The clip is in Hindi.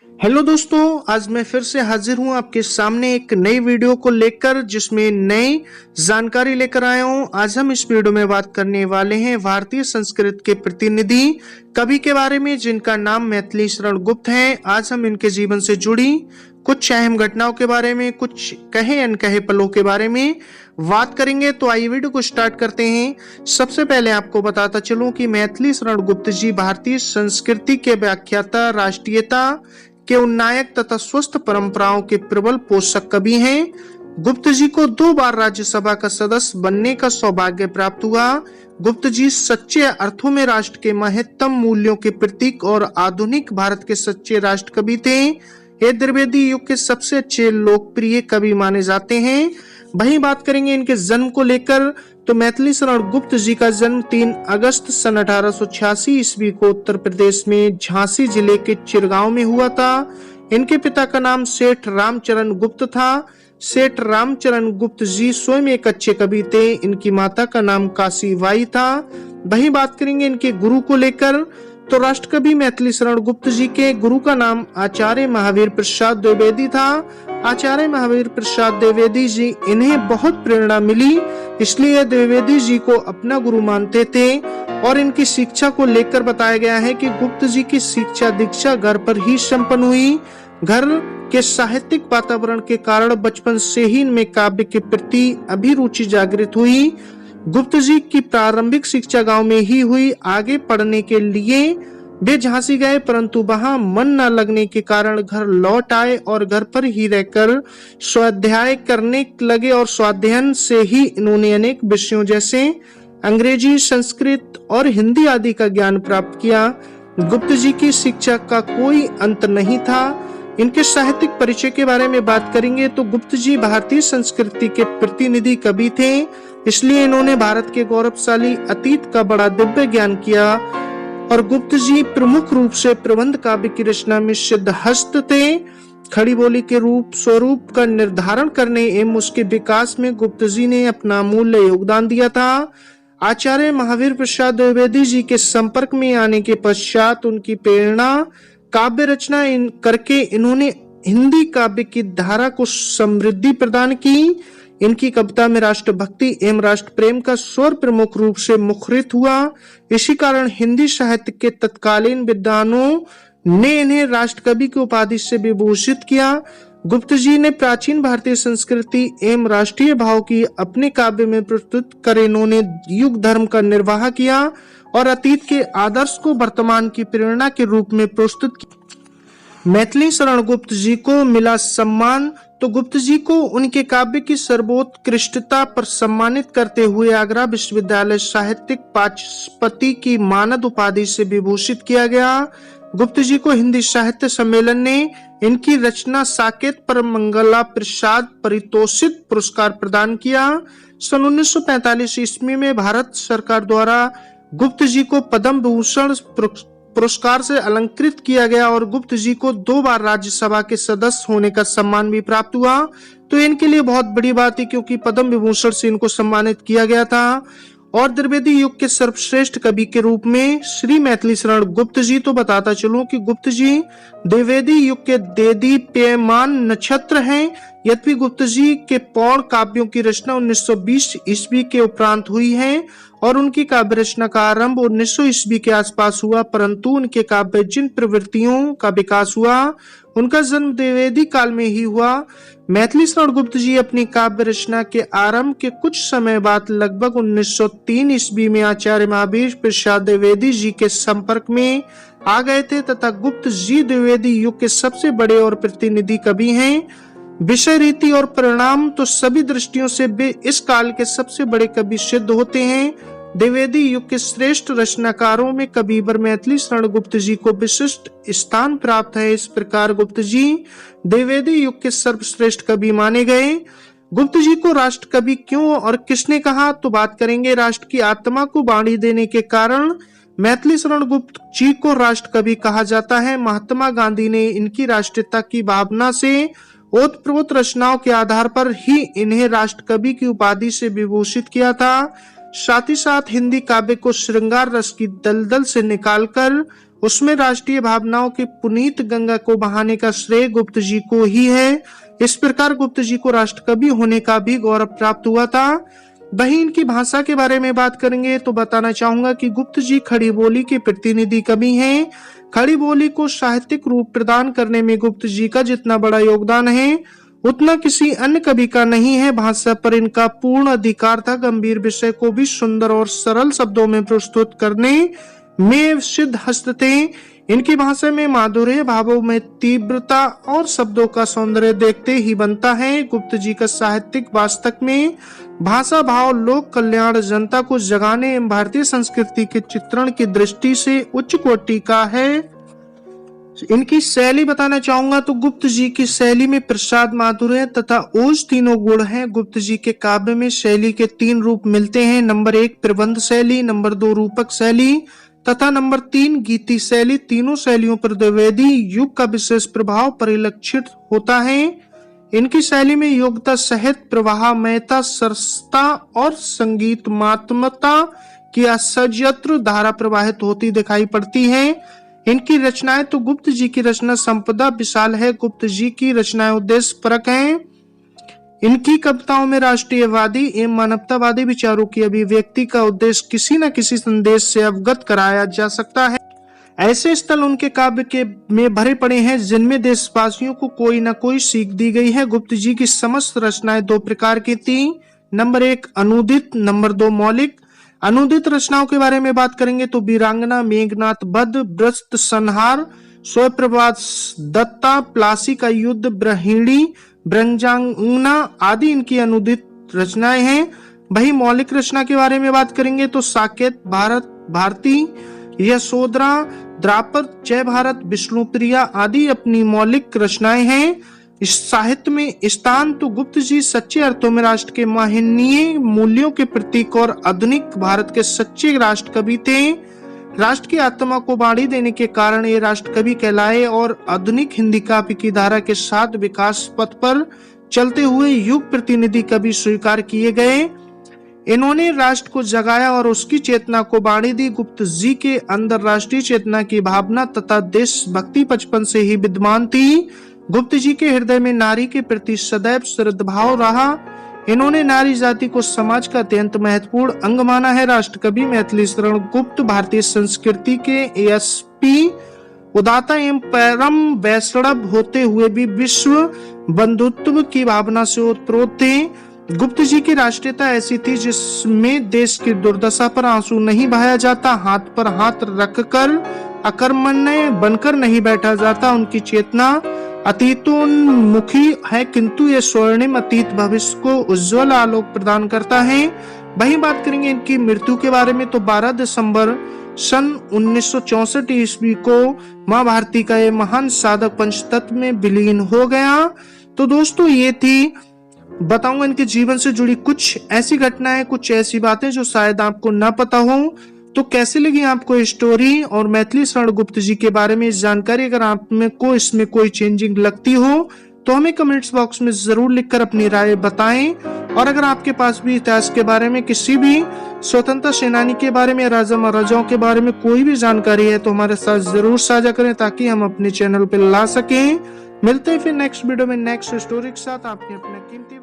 हेलो दोस्तों, आज मैं फिर से हाजिर हूं आपके सामने एक नई वीडियो को लेकर, जिसमें नई जानकारी लेकर आया हूं। आज हम इस वीडियो में बात करने वाले हैं भारतीय संस्कृत के प्रतिनिधि कवि के बारे में, जिनका नाम मैथिली शरण गुप्त है। आज हम इनके जीवन से जुड़ी कुछ अहम घटनाओं के बारे में, कुछ कहे अनकहे पलों के बारे में बात करेंगे। तो आइए वीडियो को स्टार्ट करते हैं। सबसे पहले आपको बताता चलूं कि मैथिली शरण गुप्त जी भारतीय संस्कृति के व्याख्याता, राष्ट्रीयता के उन्नायक तथा स्वस्थ परंपराओं के प्रबल पोषक कवि हैं। गुप्त जी को 2 बार राज्यसभा का सदस्य बनने का सौभाग्य प्राप्त हुआ। गुप्त जी सच्चे अर्थों में राष्ट्र के महत्तम मूल्यों के प्रतीक और आधुनिक भारत के सच्चे राष्ट्र कवि थे। ये द्विवेदी युग के सबसे अच्छे लोकप्रिय कवि माने जाते हैं। वहीं बात करेंगे इनके जन्म को लेकर, तो मैथिली शरण गुप्त जी का जन्म 3 अगस्त सन 1886 ईस्वी को उत्तर प्रदेश में झांसी जिले के चिरगांव में हुआ था। इनके पिता का नाम सेठ रामचरण गुप्त था। सेठ रामचरण गुप्त जी स्वयं एक अच्छे कवि थे। इनकी माता का नाम काशी बाई था। वहीं बात करेंगे इनके गुरु को लेकर, तो राष्ट्रकवि मैथिली शरण गुप्त जी के गुरु का नाम आचार्य महावीर प्रसाद द्विवेदी था। आचार्य महावीर प्रसाद द्विवेदी जी इन्हें बहुत प्रेरणा मिली, इसलिए द्विवेदी जी को अपना गुरु मानते थे। और इनकी शिक्षा को लेकर बताया गया है कि गुप्त जी की शिक्षा दीक्षा घर पर ही संपन्न हुई। घर के साहित्यिक वातावरण के कारण बचपन से ही इनमें काव्य के प्रति अभिरुचि जागृत हुई। गुप्त जी की प्रारंभिक शिक्षा गांव में ही हुई। आगे पढ़ने के लिए वे झांसी गए, परंतु वहां मन न लगने के कारण घर लौट आए और घर पर ही रहकर स्वाध्याय करने लगे। और स्वाध्ययन से ही इन्होंने अनेक विषयों जैसे अंग्रेजी, संस्कृत और हिंदी आदि का ज्ञान प्राप्त किया। गुप्त जी की शिक्षा का कोई अंत नहीं था। इनके साहित्यिक परिचय के बारे में बात करेंगे, तो गुप्त जी भारतीय संस्कृति के प्रतिनिधि कवि थे, इसलिए इन्होंने भारत के गौरवशाली अतीत का बड़ा दिव्य ज्ञान किया। और गुप्त जी प्रमुख रूप से प्रबंध काव्य की रचना में सिद्धहस्त थे। खड़ी बोली के रूप स्वरूप का निर्धारण करने एवं उसके विकास में गुप्त जी ने अपना अमूल्य योगदान दिया था। आचार्य महावीर प्रसाद द्विवेदी जी के संपर्क में आने के पश्चात उनकी प्रेरणा काव्य रचना करके इन्होंने हिंदी काव्य की धारा को समृद्धि प्रदान की। इनकी कविता में राष्ट्रभक्ति एवं राष्ट्र प्रेम का स्वर प्रमुख रूप से मुखरित हुआ। इसी कारण हिंदी साहित्य के तत्कालीन विद्वानों ने इन्हें राष्ट्रकवि की उपाधि से विभूषित किया। गुप्त जी ने प्राचीन भारतीय संस्कृति एवं राष्ट्रीय भाव की अपने काव्य में प्रस्तुत कर इन्होंने युग धर्म का निर्वाह किया और अतीत के आदर्श को वर्तमान की प्रेरणा के रूप में प्रस्तुत किया। मैथिली शरण गुप्त जी को मिला सम्मान, तो गुप्त जी को उनके काव्य की सर्वोत्कृष्टता पर सम्मानित करते हुए आगरा विश्वविद्यालय साहित्यिक वाचस्पति की मानद उपाधि से विभूषित किया गया। गुप्त जी को हिंदी साहित्य सम्मेलन ने इनकी रचना साकेत पर मंगला प्रसाद पारितोषिक पुरस्कार प्रदान किया। सन 1945 ईस्वी में भारत सरकार द्वारा गुप्त जी को पद्म भूषण पुरस्कार से अलंकृत किया गया और गुप्त जी को 2 बार राज्यसभा के सदस्य होने का सम्मान भी प्राप्त हुआ। तो इनके लिए बहुत बड़ी बात है, क्योंकि पद्म विभूषण से इनको सम्मानित किया गया था। और द्विवेदी युग के सर्वश्रेष्ठ कवि के रूप में श्री मैथिली शरण गुप्त जी, तो बताता चलूं कि गुप्त जी द्विवेदी युग के देदीप्यमान नक्षत्र हैं। यद्यपि गुप्त जी के पौड़ काव्यों की रचना 1920 ईस्वी के उपरांत हुई है और उनकी काव्य रचना का आरंभ 1900 ईस्वी के आसपास हुआ, परंतु उनके काव्य जिन प्रवृत्तियों का विकास हुआ उनका जन्म द्विवेदी काल में ही हुआ। मैथिली शरण गुप्त जी अपनी काव्य रचना के आरंभ के कुछ समय बाद लगभग 1903 ईस्वी में आचार्य महावीर प्रसाद द्विवेदी जी के संपर्क में आ गए थे तथा गुप्त जी द्विवेदी युग के सबसे बड़े और प्रतिनिधि कवि हैं। विषय, रीति और परिणाम तो सभी दृष्टियों से वे इस काल के सबसे बड़े कवि सिद्ध होते हैं। द्विवेदी युग के श्रेष्ठ रचनाकारों में कविवर मैथिली शरण गुप्त जी को विशिष्ट स्थान प्राप्त है। इस प्रकार गुप्त जी द्विवेदी युग के सर्वश्रेष्ठ कवि माने गए। गुप्त जी को राष्ट्र कवि क्यों और किसने कहा, तो बात करेंगे राष्ट्र की आत्मा को वाणी देने के कारण मैथिली शरण गुप्त जी को राष्ट्र कवि कहा जाता है। महात्मा गांधी ने इनकी राष्ट्रीयता की भावना से ओतप्रोत रचनाओं के आधार पर ही इन्हें राष्ट्र कवि की उपाधि से विभूषित किया था। साथ ही साथ हिंदी काव्य को श्रृंगार रस की दलदल से निकालकर उसमें राष्ट्रीय भावनाओं की पुनीत गंगा को बहाने का श्रेय गुप्त जी को ही है। इस प्रकार गुप्त जी को राष्ट्रकवि होने का भी गौरव प्राप्त हुआ था। वहीं इनकी भाषा के बारे में बात करेंगे तो बताना चाहूंगा कि गुप्त जी खड़ी बोली के प्रतिनिधि कवि हैं। खड़ी बोली को साहित्यिक रूप प्रदान करने में गुप्त जी का जितना बड़ा योगदान है उतना किसी अन्य कवि का नहीं है। भाषा पर इनका पूर्ण अधिकार था। गंभीर विषय को भी सुंदर और सरल शब्दों में प्रस्तुत करने में सिद्ध हस्त थे। इनकी भाषा में माधुर्य, भावों में तीव्रता और शब्दों का सौंदर्य देखते ही बनता है। गुप्त जी का साहित्यिक वास्तव में भाषा, भाव, लोक कल्याण, जनता को जगाने एवं भारतीय संस्कृति के चित्रण की दृष्टि से उच्च कोटि का है। इनकी शैली बताना चाहूंगा तो गुप्त जी की शैली में प्रसाद, माधुर्य तथा ओज तीनों गुण हैं। गुप्त जी के काव्य में शैली के 3 रूप मिलते हैं। नंबर 1 प्रबंध शैली, नंबर 2 रूपक शैली तथा नंबर 3 गीति शैली। तीनों शैलियों पर द्विवेदी युग का विशेष प्रभाव परिलक्षित होता है। इनकी शैली में योग्यता, साहित्य प्रवाहमयता, सरसता और संगीतमात्मकता की असजत्र धारा प्रवाहित होती दिखाई पड़ती है। इनकी रचनाएं तो गुप्त जी की रचना संपदा विशाल है। गुप्त जी की रचनाएं उद्देश्य परक हैं। इनकी कविताओं में राष्ट्रीयवादी एवं मानवतावादी विचारों की अभिव्यक्ति का उद्देश्य किसी न किसी संदेश से अवगत कराया जा सकता है। ऐसे स्थल उनके काव्य के में भरे पड़े हैं जिनमें देशवासियों को कोई न कोई सीख दी गई है। गुप्त जी की समस्त रचनाएं 2 प्रकार की थी। नंबर 1 अनुदित, नंबर 2 मौलिक। अनुदित रचनाओं के बारे में बात करेंगे तो वीरांगना, मेघनाथ वध, व्रत संहार, स्वप्रभात दत्ता, प्लासी का युद्ध, ब्रहिणी, ब्रंजांगना आदि इनकी अनुदित रचनाएं हैं। वही मौलिक रचना के बारे में बात करेंगे तो साकेत, भारत भारती, यशोधरा, द्रापर, जय भारत, विष्णुप्रिया आदि अपनी मौलिक रचनाएं हैं। इस साहित्य में स्थान तो गुप्त जी सच्चे अर्थों में राष्ट्र के महनीय मूल्यों के प्रतीक और आधुनिक भारत के सच्चे राष्ट्र कवि थे। राष्ट्र की आत्मा को बाणी देने के कारण ये राष्ट्र कवि कहलाए और आधुनिक हिंदी काव्य की धारा के साथ विकास पथ पर चलते हुए युग प्रतिनिधि कवि स्वीकार किए गए। इन्होंने राष्ट्र को जगाया और उसकी चेतना को बाणी दी। गुप्त जी के अंदर राष्ट्रीय चेतना की भावना तथा देशभक्ति बचपन से ही विद्यमान थी। गुप्त जी के हृदय में नारी के प्रति सदैव श्रद्धाभाव रहा। इन्होंने नारी जाति को समाज का अत्यंत महत्वपूर्ण अंग माना है। राष्ट्रकवि मैथिली शरण गुप्त भारतीय संस्कृति के यशस्वी उदाता एवं परम वैष्णव होते हुए भी विश्व बंधुत्व की भावना से ओतप्रोत थे। गुप्त जी की राष्ट्रीयता ऐसी थी जिसमें देश की दुर्दशा पर आंसू नहीं बहाया जाता, हाथ पर हाथ रखकर अकर्मण्य बनकर नहीं बैठा जाता। उनकी चेतना अतीतोन्मुखी है किंतु यह स्वर्णिम अतीत भविष्य को उज्जवल आलोक प्रदान करता है। वहीं बात करेंगे इनकी मृत्यु के बारे में तो 12 दिसंबर सन 1964 ईस्वी को मां भारती का यह महान साधक पंचतत्व में विलीन हो गया। तो दोस्तों ये थी बताऊंगा इनके जीवन से जुड़ी कुछ ऐसी घटनाएं, कुछ ऐसी बातें जो शायद आपको ना पता हो। तो कैसी लगी आपको स्टोरी और मैथिली शरण गुप्त जी के बारे में जानकारी? अगर आप में को इसमें कोई चेंजिंग लगती हो तो हमें कमेंट्स बॉक्स में जरूर लिखकर अपनी राय बताएं। और अगर आपके पास भी इतिहास के बारे में, किसी भी स्वतंत्रता सेनानी के बारे में, राजा महाराजाओं के बारे में कोई भी जानकारी है तो हमारे साथ जरूर साझा करें ताकि हम अपने चैनल पर ला सकें। मिलते हैं फिर नेक्स्ट वीडियो में नेक्स्ट स्टोरी के साथ। आपने अपना कीमती